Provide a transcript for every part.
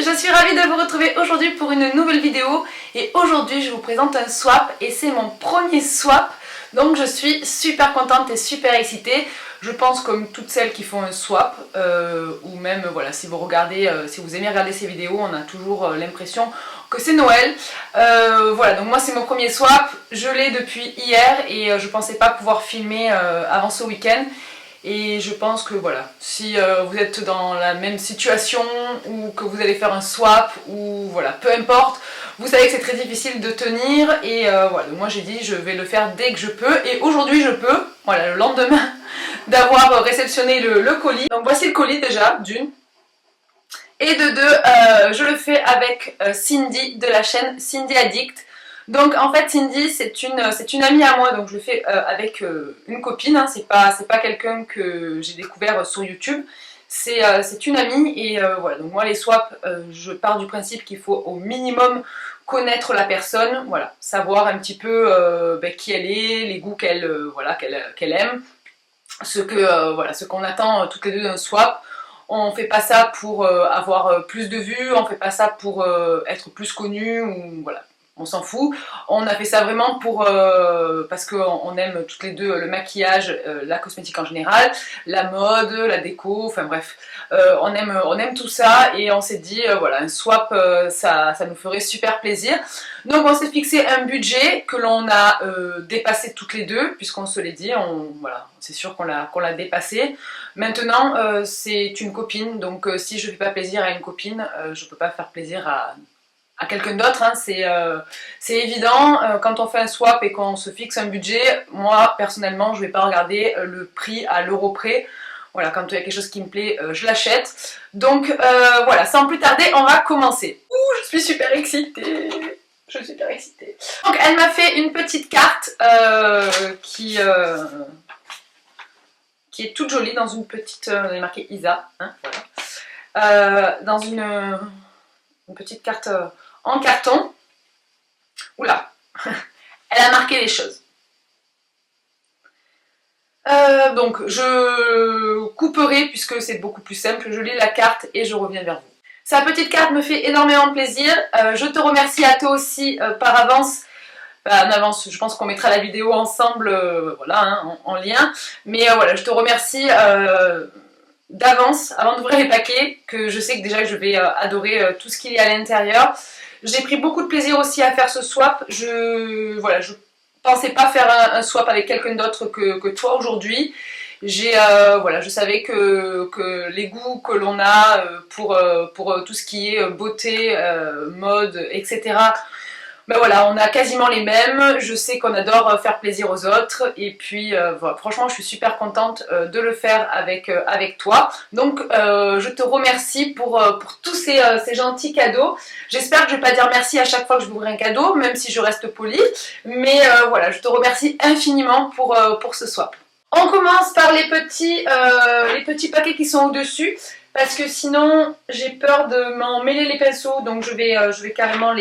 je suis ravie de vous retrouver aujourd'hui pour une nouvelle vidéo et aujourd'hui je vous présente un swap et c'est mon premier swap, donc je suis super contente et super excitée. Je pense comme toutes celles qui font un swap ou même voilà, si vous regardez, si vous aimez regarder ces vidéos, on a toujours l'impression que c'est Noël. Voilà, donc moi c'est mon premier swap, je l'ai depuis hier et je pensais pas pouvoir filmer avant ce week-end. Et je pense que voilà, si vous êtes dans la même situation ou que vous allez faire un swap ou voilà, peu importe, vous savez que c'est très difficile de tenir et voilà, moi j'ai dit je vais le faire dès que je peux et aujourd'hui je peux, voilà, le lendemain d'avoir réceptionné le colis. Donc voici le colis déjà, d'une. Et de deux, je le fais avec Cindy de la chaîne Cindy Addict. Donc en fait Cindy c'est une amie à moi, donc je le fais avec une copine, hein. C'est pas quelqu'un que j'ai découvert sur YouTube, c'est une amie et voilà, donc moi les swaps, je pars du principe qu'il faut au minimum connaître la personne, voilà, savoir un petit peu qui elle est, les goûts qu'elle voilà, qu'elle aime, voilà, ce qu'on attend toutes les deux d'un swap. On fait pas ça pour avoir plus de vues, on fait pas ça pour être plus connu ou voilà. On s'en fout. On a fait ça vraiment pour parce qu'on aime toutes les deux le maquillage, la cosmétique en général, la mode, la déco, enfin bref. On aime tout ça et on s'est dit voilà, un swap ça nous ferait super plaisir. Donc on s'est fixé un budget que l'on a dépassé toutes les deux, puisqu'on se l'est dit, voilà, c'est sûr qu'on l'a dépassé. Maintenant c'est une copine, donc si je ne fais pas plaisir à une copine, je ne peux pas faire plaisir à quelqu'un d'autre, hein. C'est évident, quand on fait un swap et qu'on se fixe un budget, moi personnellement je ne vais pas regarder le prix à l'euro près. Voilà, quand il y a quelque chose qui me plaît, je l'achète. Donc voilà, sans plus tarder, on va commencer. Ouh, je suis super excitée. Je suis super excitée. Donc elle m'a fait une petite carte qui est toute jolie dans une petite, elle est marquée Isa, hein, voilà. Dans une petite carte en carton. Oula, elle a marqué les choses. Donc je couperai puisque c'est beaucoup plus simple, je lis la carte et je reviens vers vous. Sa petite carte me fait énormément plaisir, je te remercie à toi aussi par avance. En avance, je pense qu'on mettra la vidéo ensemble, voilà, hein, en lien. Mais voilà, je te remercie d'avance, avant d'ouvrir les paquets, que je sais que déjà je vais adorer tout ce qu'il y a à l'intérieur. J'ai pris beaucoup de plaisir aussi à faire ce swap. Voilà, je pensais pas faire un swap avec quelqu'un d'autre que toi aujourd'hui. Voilà, je savais que les goûts que l'on a pour tout ce qui est beauté, mode, etc. Ben voilà, on a quasiment les mêmes, je sais qu'on adore faire plaisir aux autres et puis voilà, franchement je suis super contente de le faire avec toi. Donc je te remercie pour tous ces gentils cadeaux. J'espère que je ne vais pas dire merci à chaque fois que je vous ouvre un cadeau, même si je reste polie, mais voilà, je te remercie infiniment pour ce swap. On commence par les petits paquets qui sont au-dessus, parce que sinon j'ai peur de m'en mêler les pinceaux, donc je vais carrément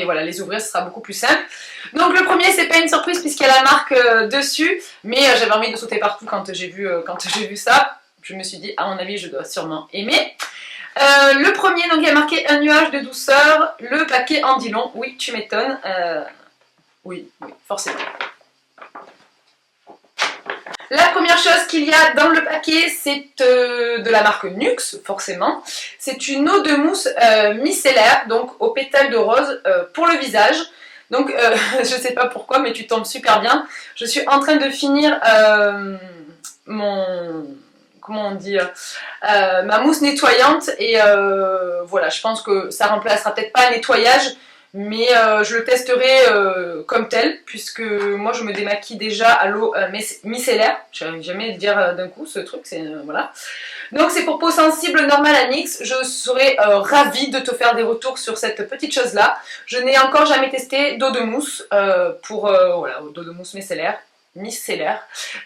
voilà, les ouvrir, ce sera beaucoup plus simple. Donc le premier, c'est pas une surprise puisqu'il y a la marque dessus, mais j'avais envie de sauter partout quand j'ai vu ça. Je me suis dit, à mon avis, je dois sûrement aimer. Le premier, donc il y a marqué un nuage de douceur, le paquet en dit long. Oui, tu m'étonnes. Oui, forcément. La première chose qu'il y a dans le paquet, c'est de la marque Nuxe, forcément. C'est une eau de mousse micellaire, donc aux pétales de rose pour le visage. Donc je sais pas pourquoi, mais tu tombes super bien. Je suis en train de finir comment on dit, ma mousse nettoyante et voilà, je pense que ça remplacera peut-être pas un nettoyage, mais je le testerai comme tel, puisque moi je me démaquille déjà à l'eau micellaire. Je n'arrive jamais à le dire d'un coup ce truc, c'est voilà. Donc c'est pour peau sensible normale à NYX. Je serais ravie de te faire des retours sur cette petite chose là. Je n'ai encore jamais testé d'eau de mousse voilà, d'eau de mousse micellaire.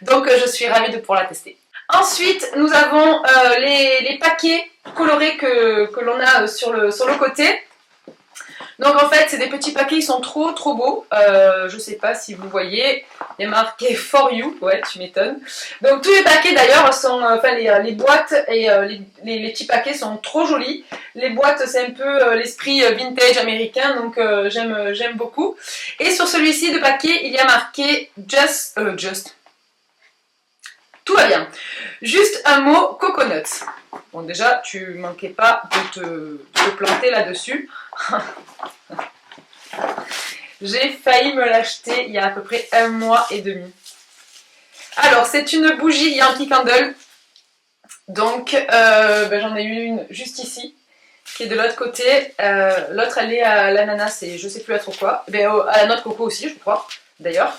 Donc je suis ravie de pouvoir la tester. Ensuite, nous avons les paquets colorés que l'on a sur le côté. Donc en fait c'est des petits paquets, ils sont trop beaux, je sais pas si vous voyez, il y a marqué For You, ouais tu m'étonnes. Donc tous les paquets d'ailleurs sont, enfin les boîtes et les petits paquets sont trop jolis. Les boîtes c'est un peu l'esprit vintage américain, donc j'aime beaucoup. Et sur celui-ci de paquet il y a marqué Just, tout va bien. Juste un mot, coconuts. Bon déjà, tu manquais pas de te planter là-dessus. J'ai failli me l'acheter il y a à peu près 1 mois et demi. Alors, c'est une bougie Yankee Candle. Donc, j'en ai une juste ici, qui est de l'autre côté. L'autre, elle est à l'ananas et je sais plus à trop quoi. À la noix de coco aussi, je crois, d'ailleurs.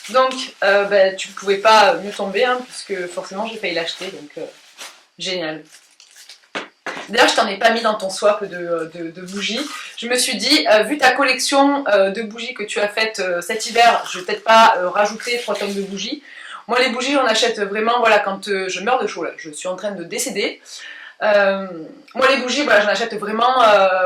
Donc, tu ne pouvais pas mieux tomber, hein, puisque forcément j'ai failli l'acheter, donc génial. D'ailleurs, je t'en ai pas mis dans ton swap de bougies. Je me suis dit, vu ta collection de bougies que tu as faite cet hiver, je vais peut-être pas rajouter 3 tonnes de bougies. Moi, les bougies, j'en achète vraiment voilà, quand je meurs de chaud, là, je suis en train de décéder. Moi les bougies, voilà, j'en achète vraiment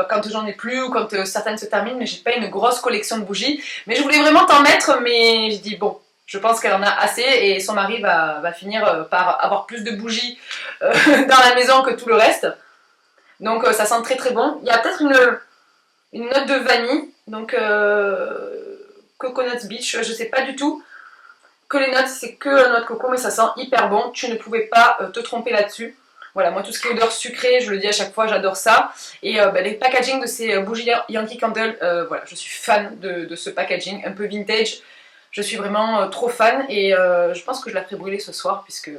quand j'en ai plus ou quand certaines se terminent, mais j'ai pas une grosse collection de bougies. Mais je voulais vraiment t'en mettre, mais je dis bon, je pense qu'elle en a assez et son mari va finir par avoir plus de bougies dans la maison que tout le reste. Donc ça sent très bon. Il y a peut-être une note de vanille, donc Coconut Beach, je sais pas du tout que les notes c'est que la noix de coco, mais ça sent hyper bon. Tu ne pouvais pas te tromper là-dessus. Voilà, moi tout ce qui est odeur sucrée, je le dis à chaque fois, j'adore ça. Et les packaging de ces bougies Yankee Candle, voilà, je suis fan de ce packaging, un peu vintage. Je suis vraiment trop fan et je pense que je la ferai brûler ce soir puisque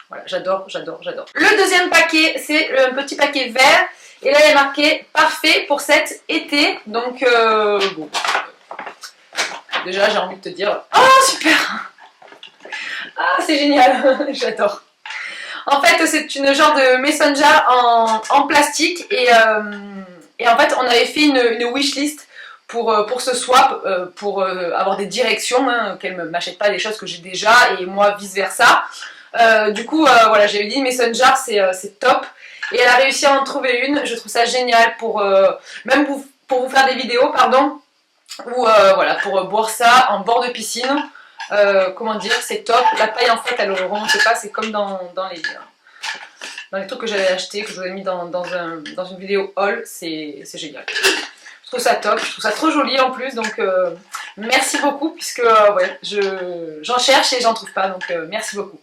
voilà, j'adore. Le deuxième paquet, c'est un petit paquet vert. Et là, il y a marqué parfait pour cet été. Donc, bon. Déjà, j'ai envie de te dire, oh super! Ah, c'est génial, j'adore. En fait, c'est une genre de mason jar en plastique et en fait, on avait fait une wishlist pour ce swap, pour avoir des directions, hein, qu'elle ne m'achète pas des choses que j'ai déjà et moi vice versa. Du coup, voilà, j'avais dit mason jar, c'est top. Et elle a réussi à en trouver une. Je trouve ça génial pour même pour vous faire des vidéos, pardon, ou voilà, pour boire ça en bord de piscine. Comment dire, c'est top. La paille en fait elle ne remonte pas, c'est comme dans les trucs que j'avais acheté, que je vous ai mis dans une vidéo haul, c'est génial. Je trouve ça top, je trouve ça trop joli en plus, donc merci beaucoup puisque ouais, j'en cherche et j'en trouve pas, donc merci beaucoup.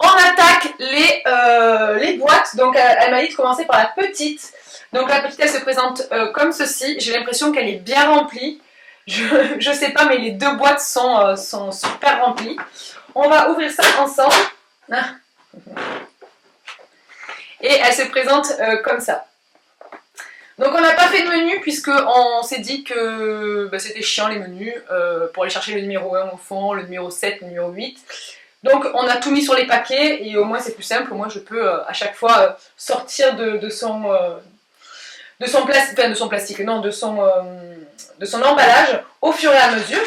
On attaque les boîtes, donc elle m'a dit de commencer par la petite. Donc la petite elle se présente comme ceci, j'ai l'impression qu'elle est bien remplie. Je sais pas, mais les 2 boîtes sont super remplies. On va ouvrir ça ensemble. Et elle se présente comme ça. Donc on n'a pas fait de menu puisqu'on s'est dit que c'était chiant les menus. Pour aller chercher le numéro 1 au fond, le numéro 7, le numéro 8. Donc on a tout mis sur les paquets et au moins c'est plus simple. Moi je peux à chaque fois sortir de son plastique, non, de son emballage au fur et à mesure.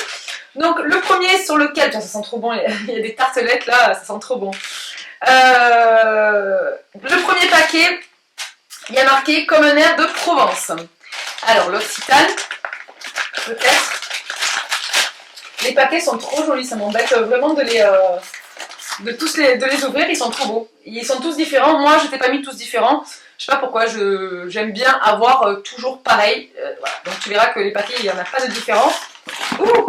Donc le premier sur lequel, ça sent trop bon, il y a des tartelettes là, ça sent trop bon. Le premier paquet, il y a marqué comme un air de Provence. Alors l'Occitane, peut-être. Les paquets sont trop jolis, ça m'embête vraiment de les ouvrir, ils sont trop beaux. Ils sont tous différents, moi je t'ai pas mis tous différents. Je sais pas pourquoi, j'aime bien avoir toujours pareil. Voilà. Donc tu verras que les paquets, il n'y en a pas de différence. Ouh,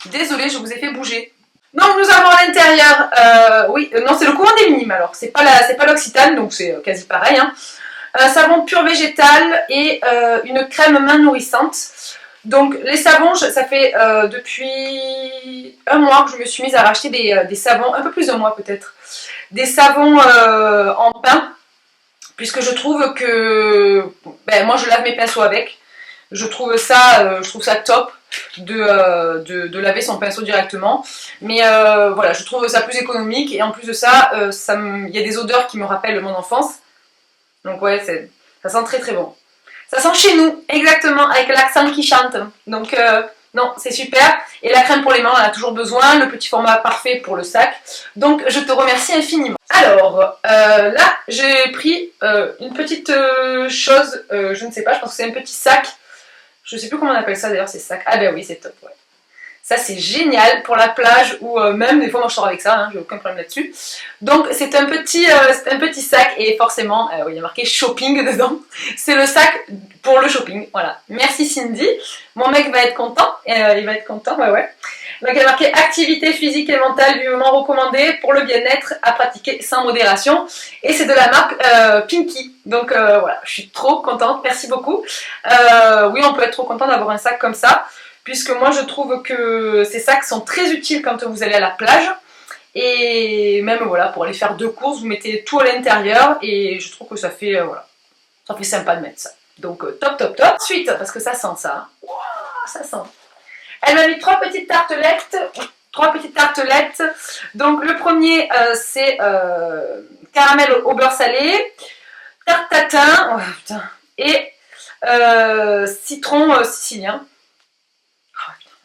désolée, je vous ai fait bouger. Donc nous avons à l'intérieur, oui, non c'est le courant des minimes alors, c'est pas l'Occitane, donc c'est quasi pareil. Hein. Un savon pur végétal et une crème main nourrissante. Donc les savons, ça fait depuis 1 mois que je me suis mise à racheter des savons, un peu plus d'1 mois peut-être, des savons en pain. Puisque je trouve que moi je lave mes pinceaux avec, je trouve ça top de laver son pinceau directement, mais voilà, je trouve ça plus économique et en plus de ça, il y a des odeurs qui me rappellent mon enfance, donc ouais, ça sent très bon. Ça sent chez nous, exactement, avec l'accent qui chante, donc non, c'est super. Et la crème pour les mains, on en a toujours besoin, le petit format parfait pour le sac, donc je te remercie infiniment. Alors, là, j'ai pris une petite chose, je ne sais pas, je pense que c'est un petit sac Je sais plus comment on appelle ça d'ailleurs, ces sacs. Ah ben oui, c'est top, ouais. Ça c'est génial pour la plage ou même des fois moi je sors avec ça, hein, j'ai aucun problème là-dessus. Donc c'est un petit sac et forcément il y a marqué shopping dedans. C'est le sac pour le shopping, voilà. Merci Cindy, mon mec va être content, il va être content, ouais. Donc il y a marqué activité physique et mentale vivement recommandée pour le bien-être à pratiquer sans modération et c'est de la marque Pinky. Donc voilà, je suis trop contente, merci beaucoup. Oui, on peut être trop content d'avoir un sac comme ça. Puisque moi je trouve que ces sacs sont très utiles quand vous allez à la plage et même voilà pour aller faire 2 courses vous mettez tout à l'intérieur et je trouve que ça fait voilà, ça fait sympa de mettre ça. Donc top. Ensuite parce que ça sent ça, hein. Wow, ça sent. Elle m'a mis 3 petites tartelettes. Donc le premier c'est caramel au beurre salé, tarte tatin, oh, putain, et citron sicilien.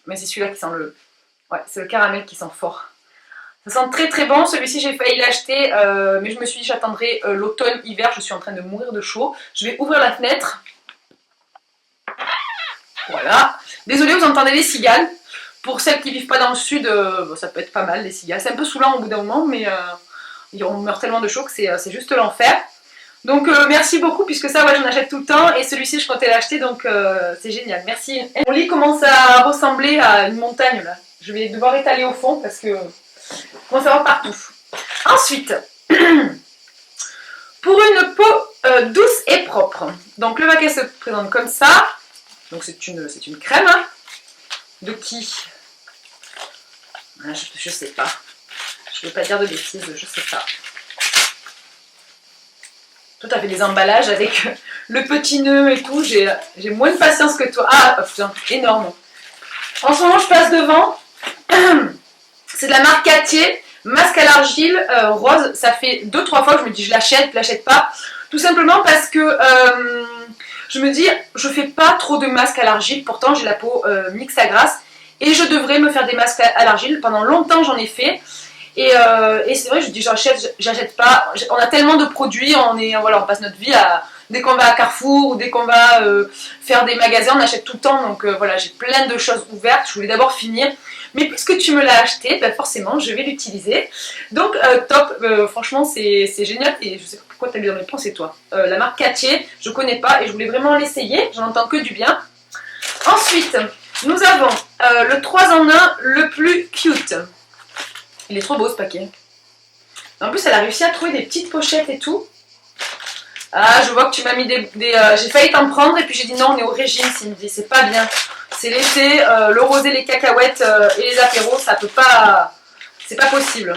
Mais c'est celui-là qui sent le... Ouais, c'est le caramel qui sent fort. Ça sent très bon. Celui-ci, j'ai failli l'acheter, mais je me suis dit j'attendrai l'automne-hiver. Je suis en train de mourir de chaud. Je vais ouvrir la fenêtre. Voilà. Désolée, vous entendez les cigales. Pour celles qui vivent pas dans le sud, bon, ça peut être pas mal, les cigales. C'est un peu saoulant au bout d'un moment, mais on meurt tellement de chaud que c'est juste l'enfer. Donc merci beaucoup puisque ça ouais, j'en achète tout le temps et celui-ci je comptais l'acheter donc c'est génial, merci. Mon lit commence à ressembler à une montagne là. Je vais devoir étaler au fond parce que commence à avoir partout. Ensuite, pour une peau douce et propre. Donc le paquet se présente comme ça. Donc c'est une crème. Hein. De qui? Je sais pas. Je ne vais pas dire de bêtises, je sais pas. Toi, t'as fait des emballages avec le petit nœud et tout. J'ai moins de patience que toi. Ah, oh, putain, énorme. En ce moment, je passe devant. C'est de la marque Cartier. Masque à l'argile rose. Ça fait 2-3 fois que je me dis je l'achète pas. Tout simplement parce que je me dis je fais pas trop de masques à l'argile. Pourtant, j'ai la peau mixte à grasse. Et je devrais me faire des masques à l'argile. Pendant longtemps, j'en ai fait. Et c'est vrai, je dis j'achète pas. On a tellement de produits, on passe notre vie à. Dès qu'on va à Carrefour ou dès qu'on va faire des magasins, on achète tout le temps. Donc voilà, j'ai plein de choses ouvertes. Je voulais d'abord finir. Mais puisque tu me l'as acheté, ben forcément, je vais l'utiliser. Donc top, franchement, c'est génial. Et je sais pas pourquoi tu as mis dans mes points, c'est toi. La marque Cartier, je connais pas et je voulais vraiment l'essayer. J'en entends que du bien. Ensuite, nous avons le 3 en 1, le plus cute. Il est trop beau ce paquet. En plus, elle a réussi à trouver des petites pochettes et tout. Ah, je vois que tu m'as mis des j'ai failli t'en prendre et puis j'ai dit non, on est au régime, Cindy, c'est pas bien. C'est l'été, le rosé, les cacahuètes et les apéros, ça peut pas... C'est pas possible.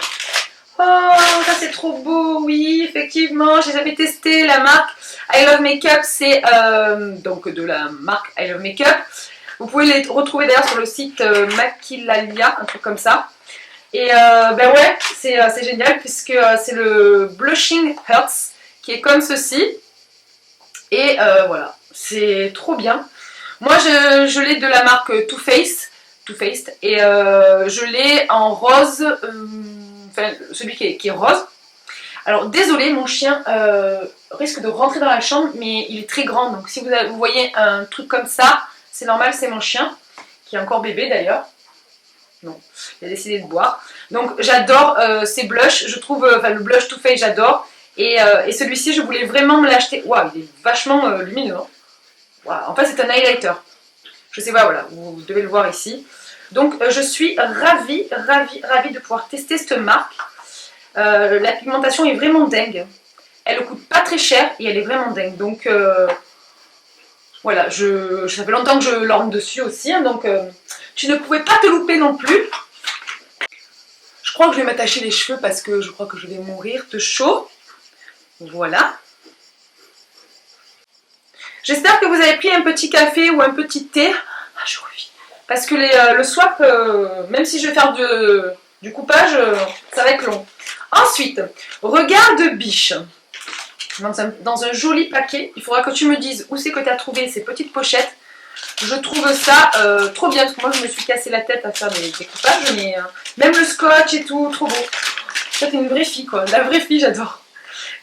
Oh, ça c'est trop beau, oui, effectivement, j'ai jamais testé la marque I Love Makeup, c'est donc de la marque I Love Makeup. Vous pouvez les retrouver d'ailleurs sur le site Maquillalia, un truc comme ça. Et ben ouais, c'est génial puisque c'est le Blushing Hearts qui est comme ceci. Et voilà, c'est trop bien. Moi je l'ai de la marque Too Faced et je l'ai en rose, enfin celui qui est rose. Alors désolé, mon chien risque de rentrer dans la chambre mais il est très grand. Donc si vous voyez un truc comme ça, c'est normal, c'est mon chien qui est encore bébé d'ailleurs. Non, il a décidé de boire. Donc j'adore ces blushs, je trouve, le blush Too Faced j'adore. Et celui-ci je voulais vraiment me l'acheter. Waouh, il est vachement lumineux. Hein. Wow. En fait c'est un highlighter. Je sais pas, voilà, vous devez le voir ici. Donc je suis ravie de pouvoir tester cette marque. La pigmentation est vraiment dingue. Elle ne coûte pas très cher et elle est vraiment dingue. Donc voilà, ça fait longtemps que je l'orne dessus aussi. Hein, donc tu ne pouvais pas te louper non plus. Je crois que je vais m'attacher les cheveux parce que je crois que je vais mourir de chaud. Voilà. J'espère que vous avez pris un petit café ou un petit thé. Ah, je revis. Parce que le swap, même si je vais faire du coupage, ça va être long. Ensuite, regard de biche. Dans un joli paquet. Il faudra que tu me dises où c'est que tu as trouvé ces petites pochettes. Je trouve ça trop bien. Parce que moi, je me suis cassé la tête à faire des coupages. Mais même le scotch et tout, trop beau. Ça, t'es une vraie fille, quoi. La vraie fille, j'adore.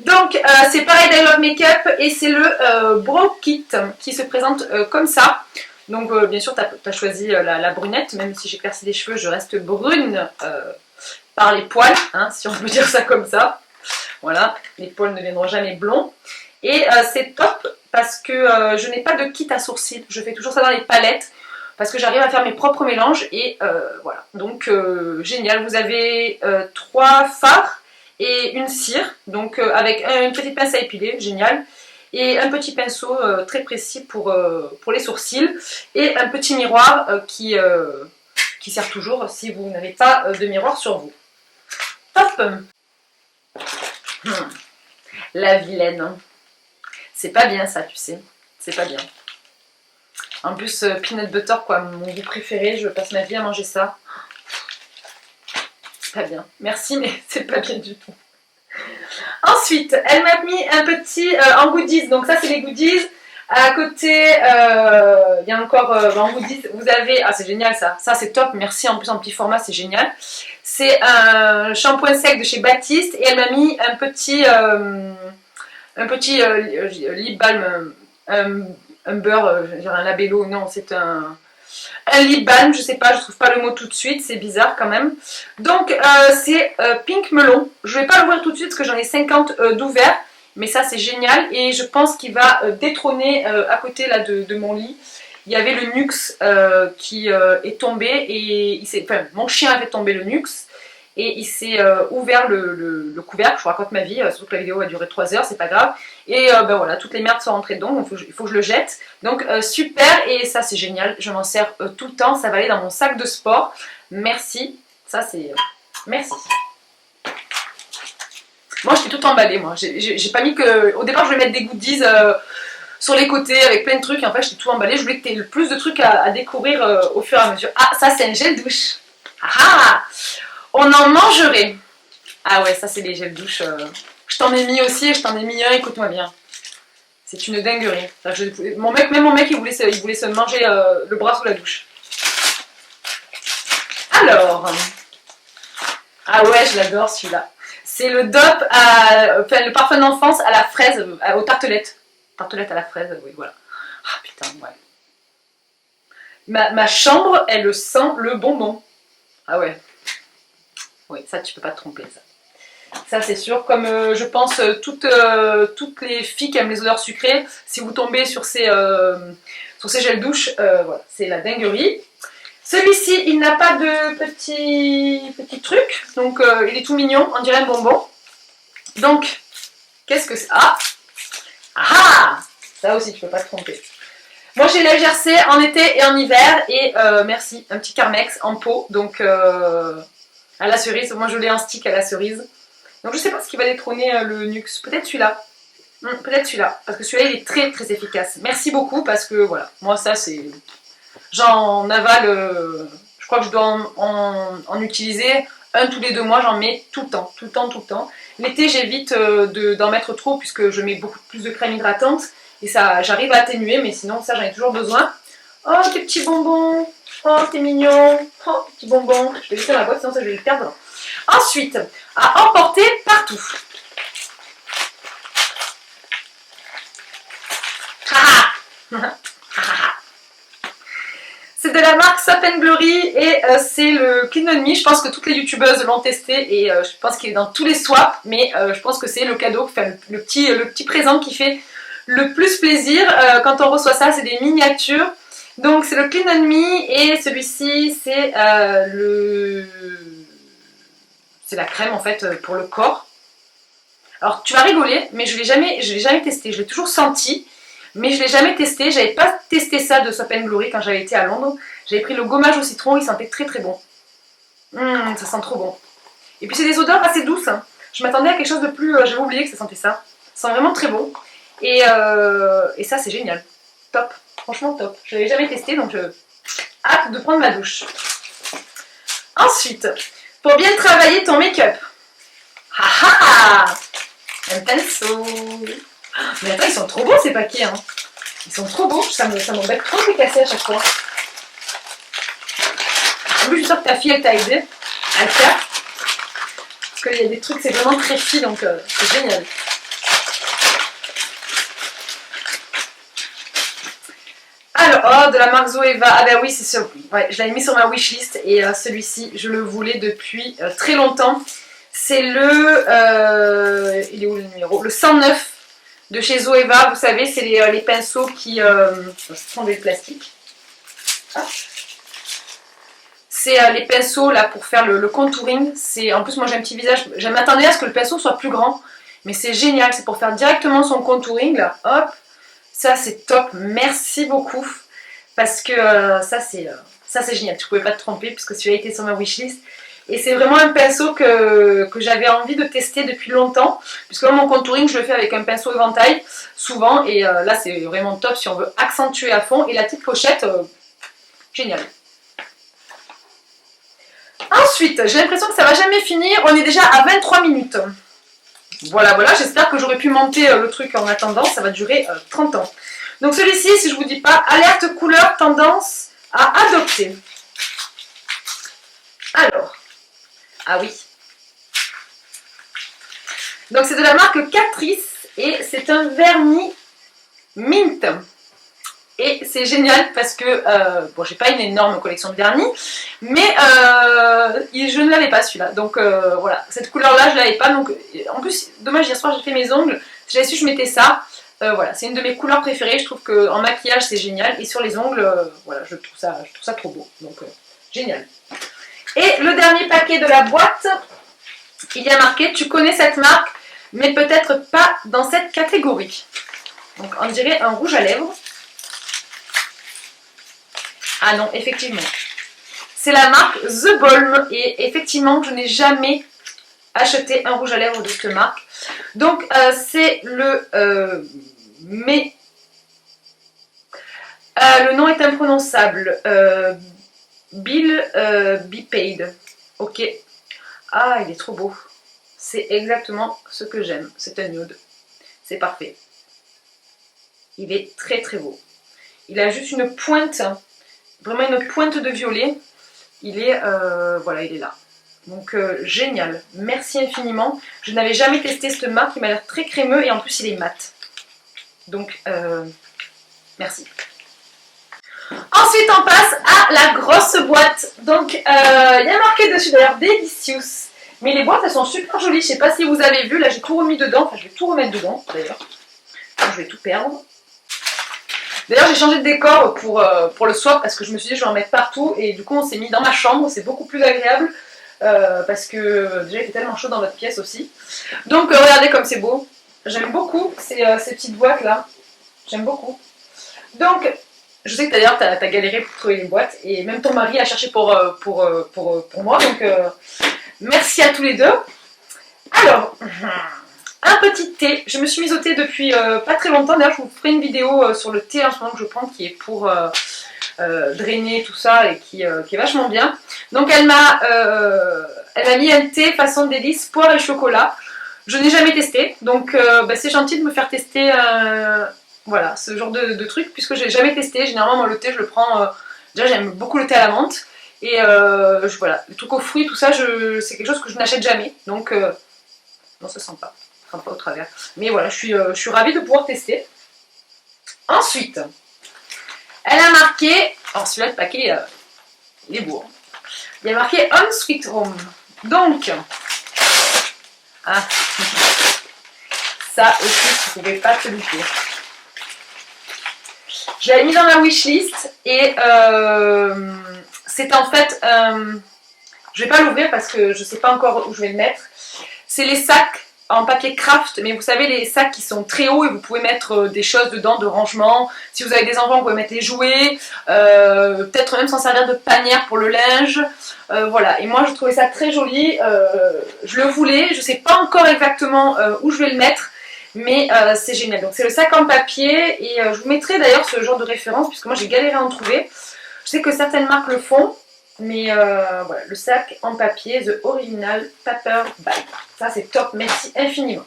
Donc c'est pareil d'I Love Makeup et c'est le Brow Kit qui se présente comme ça. Donc bien sûr, tu as choisi la brunette, même si j'éclaircis les cheveux, je reste brune par les poils, hein, si on peut dire ça comme ça. Voilà, les poils ne viendront jamais blonds. Et c'est top parce que je n'ai pas de kit à sourcils, je fais toujours ça dans les palettes parce que j'arrive à faire mes propres mélanges et voilà. Donc génial, vous avez 3 fards et une cire, donc avec une petite pince à épiler, génial. Et un petit pinceau très précis pour les sourcils et un petit miroir qui sert toujours si vous n'avez pas de miroir sur vous. Hop. La vilaine. C'est pas bien ça, tu sais. C'est pas bien. En plus, peanut butter, quoi, mon goût préféré, je passe ma vie à manger ça. C'est pas bien. Merci, mais c'est pas bien du tout. Ensuite, elle m'a mis un petit en goodies. Donc ça, c'est les goodies. À côté, il y a encore en goodies, vous avez... Ah, c'est génial ça. Ça, c'est top. Merci. En plus, en petit format, c'est génial. C'est un shampoing sec de chez Baptiste. Et elle m'a mis un petit lip balm, un beurre, je dirais un labello. Non, c'est un lip balm, je sais pas, je trouve pas le mot tout de suite, c'est bizarre quand même. Donc c'est Pink Melon. Je vais pas l'ouvrir tout de suite parce que j'en ai 50 d'ouverts, mais ça c'est génial et je pense qu'il va détrôner à côté là de mon lit. Il y avait le Nux qui est tombé et mon chien a fait tomber le Nux et il s'est ouvert le couvercle. Je vous raconte ma vie, surtout que la vidéo a duré 3 heures, c'est pas grave. Et ben voilà, toutes les merdes sont rentrées dedans, donc il faut que je le jette. Donc super, et ça c'est génial, je m'en sers tout le temps, ça va aller dans mon sac de sport. Merci, ça c'est... merci. Moi je suis tout emballée, moi. J'ai pas mis que... Au départ je voulais mettre des goodies sur les côtés avec plein de trucs, et en fait j'étais tout emballée. Je voulais que tu aies le plus de trucs à découvrir au fur et à mesure. Ah, ça c'est un gel douche. Ah ah, on en mangerait. Ah ouais, ça c'est les gels douche. Je t'en ai mis aussi et je t'en ai mis un, écoute-moi bien. C'est une dinguerie. Même mon mec, il voulait se manger le bras sous la douche. Alors, ah ouais, je l'adore celui-là. C'est le DOP, le parfum d'enfance à la fraise, aux tartelettes. Tartelettes à la fraise, oui, voilà. Ah putain, ouais. Ma chambre, elle sent le bonbon. Ah ouais. Oui, ça, tu peux pas te tromper, ça. Ça c'est sûr, comme je pense toutes les filles qui aiment les odeurs sucrées, si vous tombez sur ces gels douche, voilà, c'est la dinguerie. Celui-ci, il n'a pas de petit truc, donc il est tout mignon, on dirait un bonbon. Donc, qu'est-ce que c'est? Ah, ah, ça aussi tu peux pas te tromper. Moi j'ai la GRC en été et en hiver, et merci, un petit Carmex en pot, donc à la cerise, moi je l'ai en stick à la cerise. Donc je sais pas ce qui va détrôner le Nux, peut-être celui-là. Peut-être celui-là, parce que celui-là il est très très efficace. Merci beaucoup parce que voilà, moi ça c'est... J'en avale, je crois que je dois en utiliser un tous les 2 mois, j'en mets tout le temps, tout le temps, tout le temps. L'été j'évite d'en mettre trop puisque je mets beaucoup plus de crème hydratante et ça j'arrive à atténuer, mais sinon ça j'en ai toujours besoin. Oh tes petits bonbons, oh t'es mignon, oh petits bonbons, je vais laisser dans la boîte sinon ça je vais le perdre. Ensuite, à emporter partout. C'est de la marque Soap & Glory et c'est le Clean On Me. Je pense que toutes les youtubeuses l'ont testé et je pense qu'il est dans tous les swaps, mais je pense que c'est le cadeau, enfin, le petit présent qui fait le plus plaisir quand on reçoit ça. C'est des miniatures. Donc c'est le Clean On Me et celui-ci c'est c'est la crème en fait pour le corps. Alors tu vas rigoler, mais je l'ai jamais testé. Je l'ai toujours senti, mais je l'ai jamais testé. J'avais pas testé ça de Soap & Glory quand j'avais été à Londres. J'avais pris le gommage au citron, il sentait très très bon. Ça sent trop bon. Et puis c'est des odeurs assez douces. Hein. Je m'attendais à quelque chose de plus... j'avais oublié que ça sentait ça. Ça sent vraiment très bon. Et ça c'est génial. Top. Franchement top. Je l'avais jamais testé, donc hâte de prendre ma douche. Ensuite, pour bien travailler ton make-up. Haha, un pinceau. Mais attends, ils sont trop beaux ces paquets. Hein. Ils sont trop beaux. Ça m'embête trop de les casser à chaque fois. En plus, je suis sûre que ta fille, elle t'a aidé à le faire. Parce qu'il y a des trucs, c'est vraiment très fi, donc c'est génial. Alors, oh, de la marque Zoeva. Ah ben oui, c'est sûr. Ouais, je l'avais mis sur ma wishlist et celui-ci, je le voulais depuis très longtemps. C'est le... il est où le numéro? Le 109 de chez Zoeva. Vous savez, c'est les pinceaux qui sont des plastiques. Ah. C'est les pinceaux là pour faire le contouring. En plus, moi j'ai un petit visage. Je m'attendais à ce que le pinceau soit plus grand. Mais c'est génial. C'est pour faire directement son contouring là. Hop. Ça c'est top, merci beaucoup, parce que ça c'est génial, tu pouvais pas te tromper puisque celui-là était sur ma wishlist. Et c'est vraiment un pinceau que j'avais envie de tester depuis longtemps, puisque moi, mon contouring je le fais avec un pinceau éventail, souvent, et là c'est vraiment top si on veut accentuer à fond. Et la petite pochette, génial. Ensuite, j'ai l'impression que ça va jamais finir, on est déjà à 23 minutes. Voilà, voilà, j'espère que j'aurais pu monter le truc en attendant, ça va durer 30 ans. Donc celui-ci, si je vous dis pas, alerte couleur tendance à adopter. Alors, ah oui. Donc c'est de la marque Catrice et c'est un vernis mint. Et c'est génial parce que, bon, j'ai pas une énorme collection de vernis, mais je ne l'avais pas celui-là. Donc voilà, cette couleur-là, je l'avais pas. Donc, en plus, dommage, hier soir, j'ai fait mes ongles. Si j'avais su, je mettais ça. Voilà, c'est une de mes couleurs préférées. Je trouve qu'en maquillage, c'est génial. Et sur les ongles, voilà, je trouve ça trop beau. Donc, génial. Et le dernier paquet de la boîte, il y a marqué, tu connais cette marque, mais peut-être pas dans cette catégorie. Donc, on dirait un rouge à lèvres. Ah non, effectivement. C'est la marque The Balm. Et effectivement, je n'ai jamais acheté un rouge à lèvres de cette marque. Donc, c'est le... le nom est imprononçable. Bipaid. Ok. Ah, il est trop beau. C'est exactement ce que j'aime. C'est un nude. C'est parfait. Il est très très beau. Il a juste une pointe... Vraiment une pointe de violet. Il est, voilà, il est là. Donc génial. Merci infiniment. Je n'avais jamais testé cette marque. Il m'a l'air très crémeux et en plus il est mat. Donc merci. Ensuite on passe à la grosse boîte. Donc il y a marqué dessus d'ailleurs Delicious. Mais les boîtes elles sont super jolies. Je sais pas si vous avez vu. Là j'ai tout remis dedans. Enfin je vais tout remettre dedans d'ailleurs. Je vais tout perdre. D'ailleurs, j'ai changé de décor pour le swap parce que je me suis dit je vais en mettre partout et du coup on s'est mis dans ma chambre, c'est beaucoup plus agréable parce que déjà il fait tellement chaud dans votre pièce aussi. Donc regardez comme c'est beau, j'aime beaucoup ces petites boîtes là, j'aime beaucoup. Donc je sais que d'ailleurs tu as galéré pour trouver les boîtes et même ton mari a cherché pour moi, donc merci à tous les deux. Alors... un petit thé, je me suis mise au thé depuis pas très longtemps, d'ailleurs je vous ferai une vidéo sur le thé en ce moment que je prends qui est pour drainer tout ça et qui est vachement bien. Donc elle m'a mis un thé façon délice, poire et chocolat. Je n'ai jamais testé, donc bah, c'est gentil de me faire tester voilà, ce genre de truc puisque je n'ai jamais testé. Généralement moi le thé je le prends, déjà j'aime beaucoup le thé à la menthe et voilà, les trucs aux fruits, tout ça c'est quelque chose que je n'achète jamais, donc non ça sent pas. Enfin, pas au travers. Mais voilà, je suis ravie de pouvoir tester. Ensuite, elle a marqué... Alors celui-là, le paquet, il est beau. Il y a marqué Home Sweet Home. Donc, ah, ça aussi, vous ne pouvez pas te louper. Je l'avais mis dans la wishlist et c'est en fait... je ne vais pas l'ouvrir parce que je ne sais pas encore où je vais le mettre. C'est les sacs en papier craft, mais vous savez les sacs qui sont très hauts et vous pouvez mettre des choses dedans de rangement. Si vous avez des enfants, vous pouvez mettre les jouets, peut-être même s'en servir de panière pour le linge. Voilà, et moi je trouvais ça très joli, je le voulais, je sais pas encore exactement où je vais le mettre, mais c'est génial. Donc c'est le sac en papier et je vous mettrai d'ailleurs ce genre de référence puisque moi j'ai galéré à en trouver. Je sais que certaines marques le font. Mais voilà, le sac en papier, The Original Paper Bag. Ça c'est top, merci infiniment.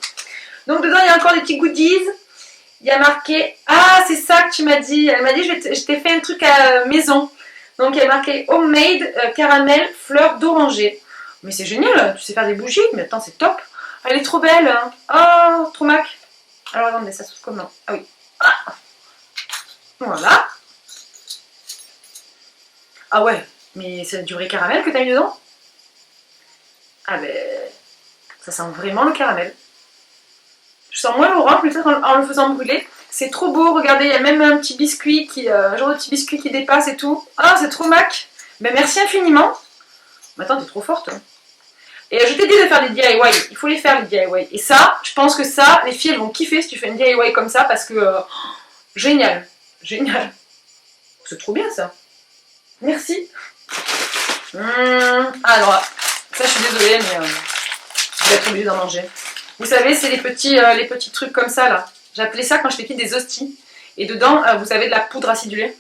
Donc dedans il y a encore des petits goodies. Il y a marqué, ah c'est ça que tu m'as dit. Elle m'a dit je t'ai fait un truc à maison. Donc il y a marqué Homemade caramel fleur d'oranger. Mais c'est génial, tu sais faire des bougies, mais attends c'est top. Elle est trop belle. Hein. Oh, trop mac. Alors attendez, ça se comment? Ah oui. Ah. Voilà. Ah ouais, mais c'est du vrai caramel que t'as mis dedans? Ah ben, ça sent vraiment le caramel. Je sens moins l'orange, peut-être en le faisant brûler. C'est trop beau, regardez, il y a même un petit biscuit, un genre de petit biscuit qui dépasse et tout. Ah, c'est trop mac. Ben merci infiniment. Mais attends, t'es trop forte. Hein. Et je t'ai dit de faire des DIY, il faut les faire les DIY. Et ça, je pense que ça, les filles elles vont kiffer si tu fais une DIY comme ça parce que génial, génial. C'est trop bien ça. Merci. Alors, ça je suis désolée mais je vais être obligée d'en manger. Vous savez, c'est les petits trucs comme ça là. J'appelais ça quand j'étais petite des hosties. Et dedans, vous avez de la poudre acidulée.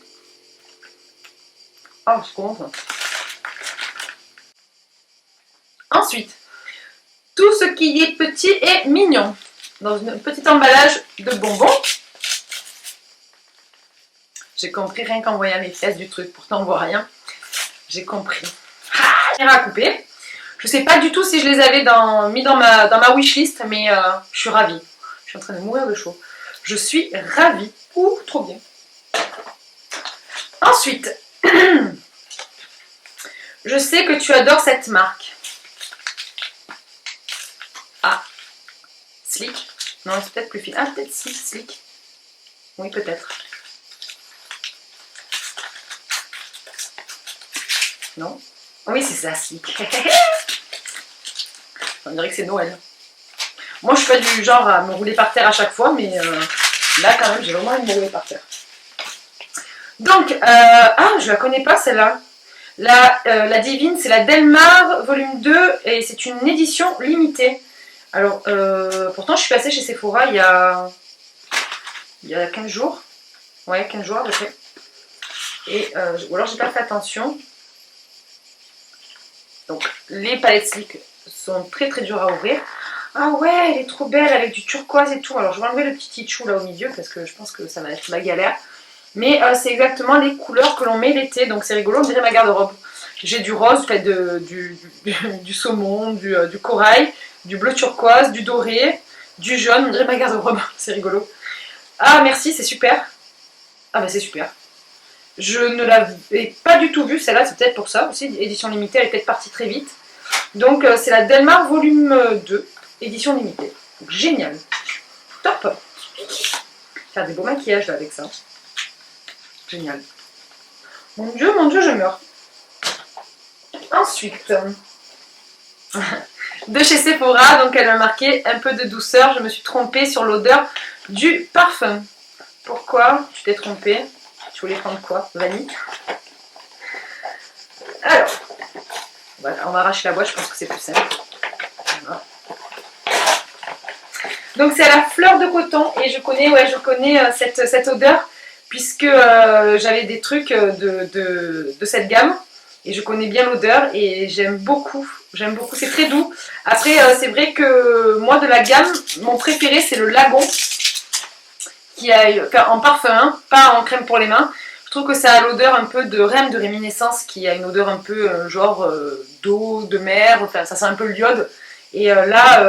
Oh, je suis contente. Ensuite, tout ce qui est petit et mignon. Dans un petit emballage de bonbons. J'ai compris rien qu'en voyant les fesses du truc. Pourtant, on voit rien. J'ai compris. Ah, à couper. Je sais pas du tout si je les avais mis dans ma wishlist, mais je suis ravie. Je suis en train de mourir de chaud. Je suis ravie. Ouh, trop bien. Ensuite, je sais que tu adores cette marque. Ah, Slick. Non, c'est peut-être plus fine. Ah, peut-être si, Slick. Oui, peut-être. Non? Oui, c'est ça, Slick. On dirait que c'est Noël. Moi, je suis pas du genre à me rouler par terre à chaque fois, mais là, quand même, j'ai vraiment envie de me rouler par terre. Donc, ah, je la connais pas celle-là. La Divine, c'est la Delmar volume 2 et c'est une édition limitée. Alors, pourtant, je suis passée chez Sephora il y a 15 jours. Ouais, 15 jours à peu près. Et, ou alors, j'ai pas fait attention. Donc, les palettes Slick sont très très dures à ouvrir. Ah ouais, elle est trop belle avec du turquoise et tout. Alors, je vais enlever le petit tichou là au milieu parce que je pense que ça va être ma galère. Mais c'est exactement les couleurs que l'on met l'été. Donc, c'est rigolo, on dirait ma garde-robe. J'ai du rose, fait du saumon, du corail, du bleu turquoise, du doré, du jaune, on dirait ma garde-robe. C'est rigolo. Ah, merci, c'est super. Ah, bah c'est super. Je ne l'avais pas du tout vue, celle-là, c'est peut-être pour ça aussi. Édition limitée, elle est peut-être partie très vite. Donc, c'est la Delmar volume 2, édition limitée. Donc, génial. Top. Faire des beaux maquillages là, avec ça. Génial. Mon Dieu, je meurs. Ensuite, de chez Sephora, donc elle a marqué un peu de douceur. Je me suis trompée sur l'odeur du parfum. Pourquoi tu t'es trompée? Tu voulais prendre quoi? Vanille? Alors, voilà, on va arracher la boîte, je pense que c'est plus simple. Voilà. Donc c'est à la fleur de coton et je connais cette odeur puisque j'avais des trucs de cette gamme. Et je connais bien l'odeur et j'aime beaucoup, c'est très doux. Après, c'est vrai que moi de la gamme, mon préféré c'est le Lagon, qui a, enfin, en parfum, hein, pas en crème pour les mains. Je trouve que ça a l'odeur un peu de Reine de Réminiscence, qui a une odeur un peu genre d'eau, de mer, enfin ça sent un peu l'iode. Et là,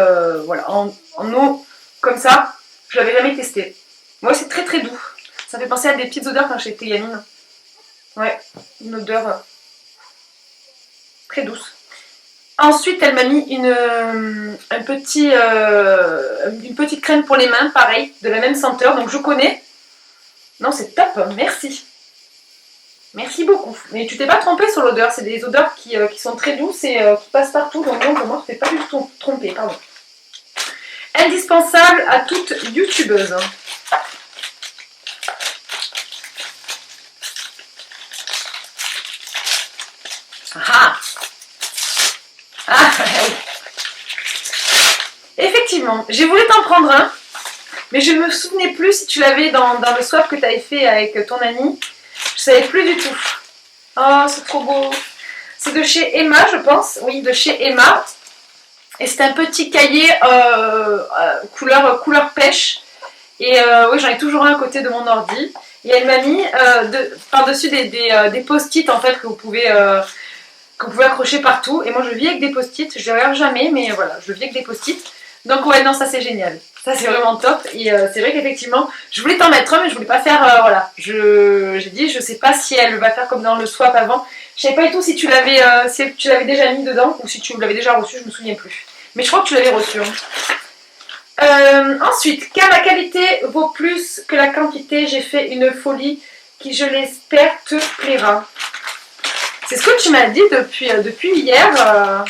voilà, en eau comme ça, je l'avais jamais testé. Moi c'est très très doux, ça fait penser à des petites odeurs quand j'étais gamine. Ouais, une odeur... très douce. Ensuite, elle m'a mis une petite crème pour les mains, pareil, de la même senteur, donc je connais. Non, c'est top, merci. Merci beaucoup. Mais tu t'es pas trompée sur l'odeur, c'est des odeurs qui sont très douces et qui passent partout, donc non, pour moi, je ne t'ai pas du tout trompée, pardon. Indispensable à toute youtubeuse. Ah! Ah, oui. Effectivement, j'ai voulu t'en prendre un, mais je ne me souvenais plus si tu l'avais dans le swap que tu avais fait avec ton ami. Je ne savais plus du tout. Oh, c'est trop beau. C'est de chez Emma, je pense. Oui, de chez Emma. Et c'est un petit cahier couleur pêche. Et oui, j'en ai toujours un à côté de mon ordi. Et elle m'a mis par-dessus des post-it en fait que vous pouvez accrocher partout. Et moi je vis avec des post-it, je les regarde jamais, mais voilà, je vis avec des post-it. Donc ouais, non, ça c'est génial. Ça c'est vraiment top. Et c'est vrai qu'effectivement, je voulais t'en mettre un, mais je voulais pas faire, voilà. J'ai dit, je sais pas si elle va faire comme dans le swap avant, Je savais pas du tout si tu l'avais déjà mis dedans ou si tu l'avais déjà reçu, je me souviens plus. Mais je crois que tu l'avais reçu. Ensuite, car la qualité vaut plus que la quantité, j'ai fait une folie qui, je l'espère, te plaira. C'est ce que tu m'as dit depuis hier.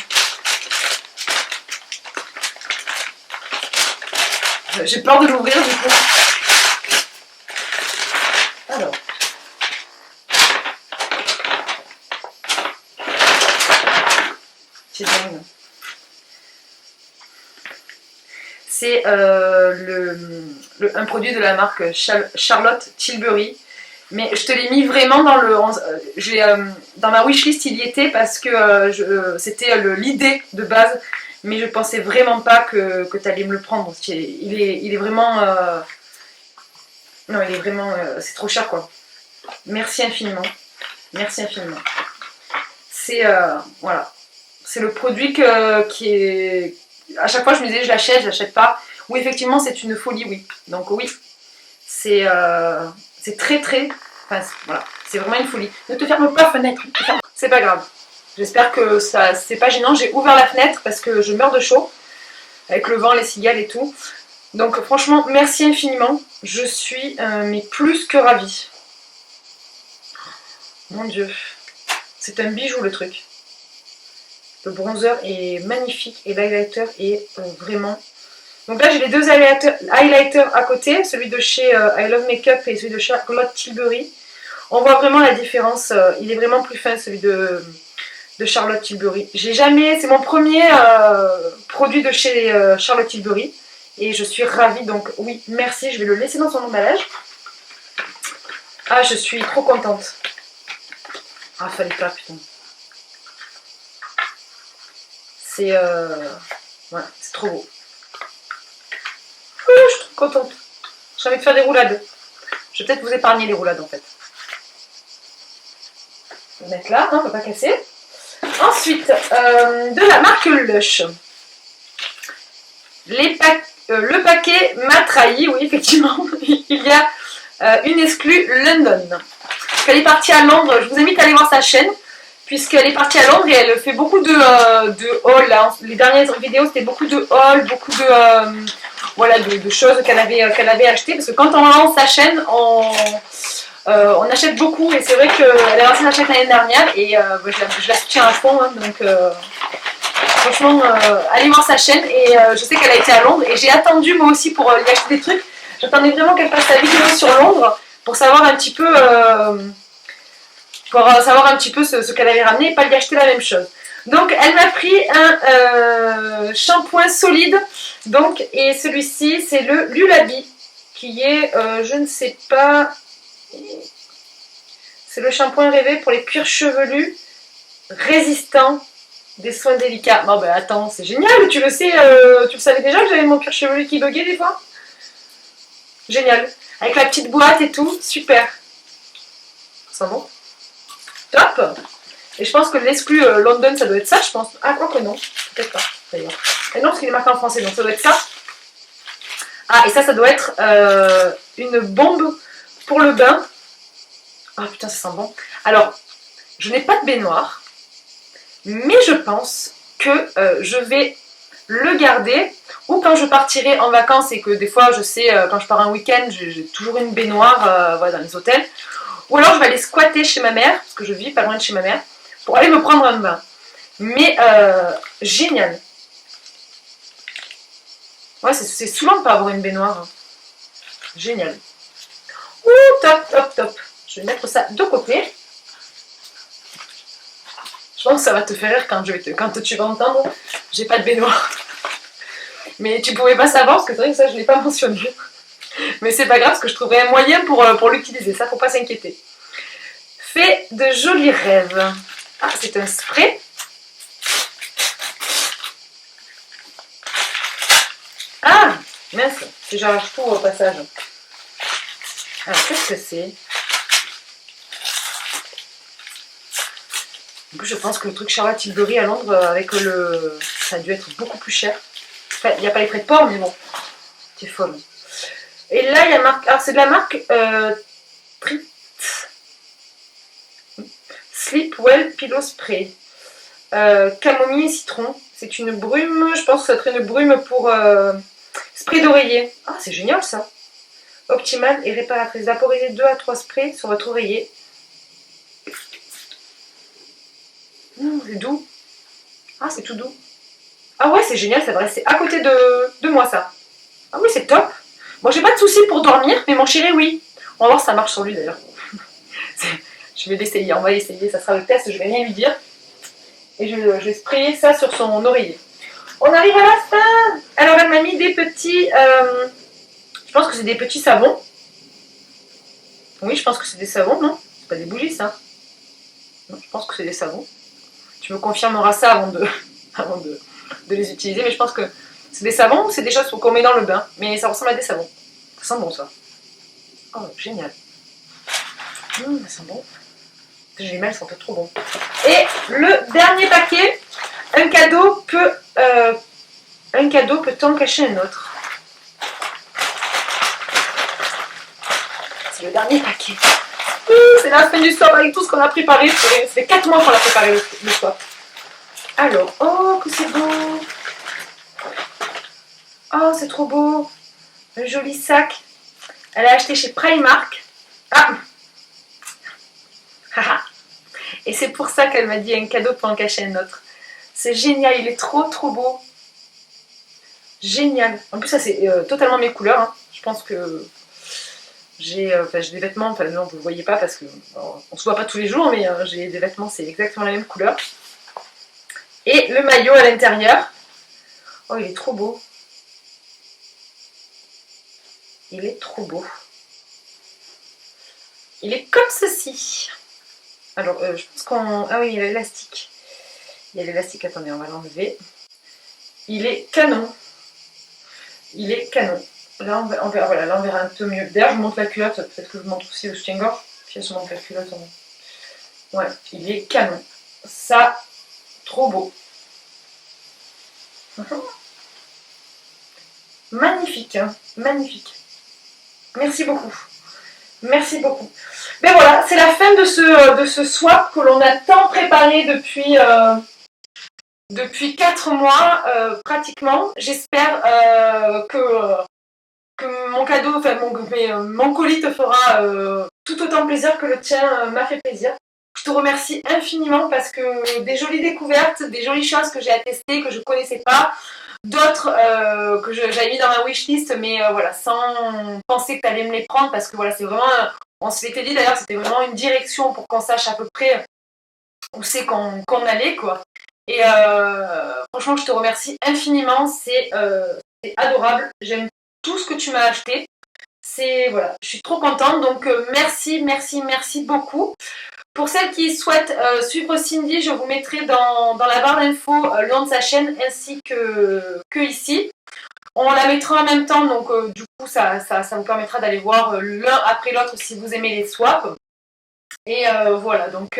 J'ai peur de l'ouvrir du coup. Alors. C'est dingue. C'est un produit de la marque Charlotte Tilbury. Mais je te l'ai mis vraiment dans dans ma wishlist, il y était parce que c'était l'idée de base. Mais je pensais vraiment pas que tu allais me le prendre. Il est vraiment... non, il est vraiment... c'est trop cher, quoi. Merci infiniment. Merci infiniment. C'est... voilà. C'est le produit qui est... À chaque fois, je me disais, je l'achète pas. Oui, effectivement, c'est une folie, oui. Donc oui, c'est très, très... Enfin, voilà. C'est vraiment une folie. Ne te ferme pas, fenêtre. C'est pas grave. J'espère que ça, c'est pas gênant. J'ai ouvert la fenêtre parce que je meurs de chaud. Avec le vent, les cigales et tout. Donc franchement, merci infiniment. Je suis mais plus que ravie. Mon Dieu. C'est un bijou le truc. Le bronzer est magnifique et l'highlighter est vraiment... Donc là j'ai les deux highlighters à côté. Celui de chez I Love Makeup et celui de Charlotte Tilbury. On voit vraiment la différence. Il est vraiment plus fin celui de Charlotte Tilbury. J'ai jamais... C'est mon premier produit de chez Charlotte Tilbury. Et je suis ravie. Donc oui, merci. Je vais le laisser dans son emballage. Ah, je suis trop contente. Ah, fallait pas, putain. C'est ouais, c'est trop beau. Je suis trop contente. J'ai envie de faire des roulades. Je vais peut-être vous épargner les roulades en fait. On va mettre là, hein, on ne va pas casser. Ensuite, de la marque Lush. Le paquet m'a trahi, oui, effectivement. Il y a une exclue London. Elle est partie à Londres. Je vous invite à aller voir sa chaîne. Puisqu'elle est partie à Londres et elle fait beaucoup de hauls. Là. Les dernières vidéos, c'était beaucoup de hauls, beaucoup de, voilà, de choses qu'elle avait achetées. Parce que quand on lance sa chaîne, on achète beaucoup. Et c'est vrai qu'elle a lancé sa chaîne l'année dernière et je la soutiens à fond. Hein, donc, franchement, allez voir sa chaîne. Et je sais qu'elle a été à Londres. Et j'ai attendu moi aussi pour lui acheter des trucs. J'attendais vraiment qu'elle fasse sa vidéo sur Londres pour savoir un petit peu... ce qu'elle avait ramené et pas lui acheter la même chose. Donc elle m'a pris un shampoing solide. Donc, et celui-ci c'est le Lulabi qui est, je ne sais pas, c'est le shampoing rêvé pour les cuirs chevelus résistants des soins délicats. Bon ben attends, c'est génial, tu le sais, tu le savais déjà que j'avais mon cuir chevelu qui buguait des fois. Génial, avec la petite boîte et tout, super. Ça sent bon. Top. Et je pense que l'exclu London, ça doit être ça, je pense. Ah, quoi que non. Peut-être pas, d'ailleurs. Et non, parce qu'il est marqué en français, donc ça doit être ça. Ah, et ça doit être une bombe pour le bain. Ah, putain, ça sent bon. Alors, je n'ai pas de baignoire, mais je pense que je vais le garder. Ou quand je partirai en vacances et que des fois, je sais, quand je pars un week-end, j'ai toujours une baignoire voilà, dans les hôtels. Ou alors je vais aller squatter chez ma mère, parce que je vis pas loin de chez ma mère, pour aller me prendre un bain. Mais génial. Ouais, c'est saoulant de pas avoir une baignoire. Hein. Génial. Ouh, top, top, top. Je vais mettre ça de côté. Je pense que ça va te faire rire quand tu vas entendre. J'ai pas de baignoire. Mais tu pouvais pas savoir, parce que c'est vrai que ça je l'ai pas mentionné. Mais c'est pas grave parce que je trouverai un moyen pour l'utiliser, ça faut pas s'inquiéter. Fais de jolis rêves. Ah, c'est un spray. Ah, mince, si j'arrache tout au passage. Alors, qu'est-ce que c'est? En plus, je pense que le truc Charlotte Tilbury à Londres, avec le... ça a dû être beaucoup plus cher. Enfin, il n'y a pas les frais de port, mais bon, c'est folle. Et là, il y a marque... Alors, c'est de la marque Sleep Well Pillow Spray. Camomille et citron. C'est une brume, je pense que ça serait une brume pour spray d'oreiller. Ah, c'est génial ça. Optimale et réparatrice. Vaporisez 2 à 3 sprays sur votre oreiller. C'est doux. Ah, c'est tout doux. Ah ouais, c'est génial, ça va rester à côté de moi ça. Ah oui, c'est top. Moi, j'ai pas de soucis pour dormir, mais mon chéri, oui. On va voir si ça marche sur lui d'ailleurs. Je vais l'essayer, on va essayer, ça sera le test, je vais rien lui dire. Et je vais sprayer ça sur son oreiller. On arrive à la fin. Alors, elle m'a mis des petits... je pense que c'est des petits savons. Oui, je pense que c'est des savons, non? C'est pas des bougies, ça. Non, je pense que c'est des savons. Tu me confirmeras ça avant de les utiliser, mais je pense que c'est des savons ou c'est des choses qu'on met dans le bain. Mais ça ressemble à des savons. Ça sent bon, ça. Oh, génial. Ça sent bon. J'ai mal, ça sent trop bon. Et le dernier paquet, un cadeau peut en cacher un autre. C'est le dernier paquet. C'est la fin du swap avec tout ce qu'on a préparé. Ça fait 4 mois qu'on a préparé le swap. Alors, oh que c'est beau. Oh, c'est trop beau. Un joli sac. Elle a acheté chez Primark. Ah. Et c'est pour ça qu'elle m'a dit un cadeau pour en cacher un autre. C'est génial, il est trop beau. Génial. En plus, ça c'est totalement mes couleurs. Hein. Je pense que j'ai des vêtements, enfin non, vous ne le voyez pas parce que on se voit pas tous les jours, mais j'ai des vêtements, c'est exactement la même couleur. Et le maillot à l'intérieur. Oh, il est trop beau. Il est trop beau. Il est comme ceci. Alors, je pense qu'on... Ah oui, il y a l'élastique. Il y a l'élastique, attendez, on va l'enlever. Il est canon. Il est canon. Là, on verra, voilà, là, on verra un peu mieux. D'ailleurs, je vous montre la culotte. Peut-être que je vous montre aussi le soutien-gorge. Puis, je vous montre la culotte. Ouais, il est canon. Ça, trop beau. Magnifique, hein, magnifique. Merci beaucoup. Merci beaucoup. Mais voilà, c'est la fin de ce swap que l'on a tant préparé depuis 4 mois, pratiquement. J'espère que mon cadeau, enfin mon colis te fera tout autant plaisir que le tien m'a fait plaisir. Je te remercie infiniment parce que des jolies découvertes, des jolies choses que j'ai à tester, que je ne connaissais pas, d'autres que j'avais mis dans ma wishlist, mais voilà, sans penser que tu allais me les prendre parce que voilà, c'est vraiment, on se l'était dit d'ailleurs, c'était vraiment une direction pour qu'on sache à peu près où c'est qu'on allait, quoi. Et franchement, je te remercie infiniment, c'est adorable, j'aime tout ce que tu m'as acheté. Voilà, je suis trop contente, donc merci beaucoup. Pour celles qui souhaitent suivre Cindy, je vous mettrai dans la barre d'infos le nom de sa chaîne ainsi que ici. On la mettra en même temps, donc du coup ça vous permettra d'aller voir l'un après l'autre si vous aimez les swaps. Et voilà, donc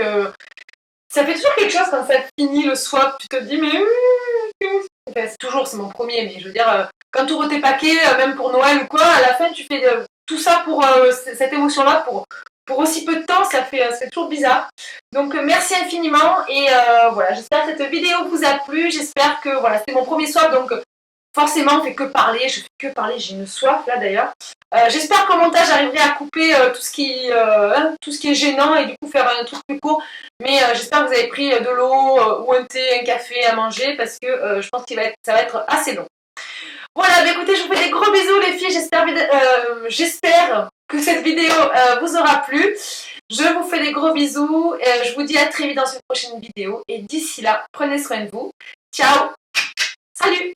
ça fait toujours quelque chose quand ça finit le swap, tu te dis mais enfin, c'est mon premier, mais je veux dire, quand tu ouvres tes paquets, même pour Noël ou quoi, à la fin tu fais tout ça pour cette émotion-là, pour aussi peu de temps, c'est toujours bizarre. Donc merci infiniment et voilà, j'espère que cette vidéo vous a plu, j'espère que voilà, c'était mon premier swap, donc forcément on fait que parler, je fais que parler, j'ai une soif là d'ailleurs. J'espère qu'en montage j'arriverai à couper tout ce qui est gênant et du coup faire un truc plus court, mais j'espère que vous avez pris de l'eau ou un thé, un café à manger parce que je pense que ça va être assez long. Voilà, bah écoutez, je vous fais des gros bisous les filles, j'espère que cette vidéo vous aura plu. Je vous fais des gros bisous, je vous dis à très vite dans une prochaine vidéo et d'ici là, prenez soin de vous. Ciao, salut!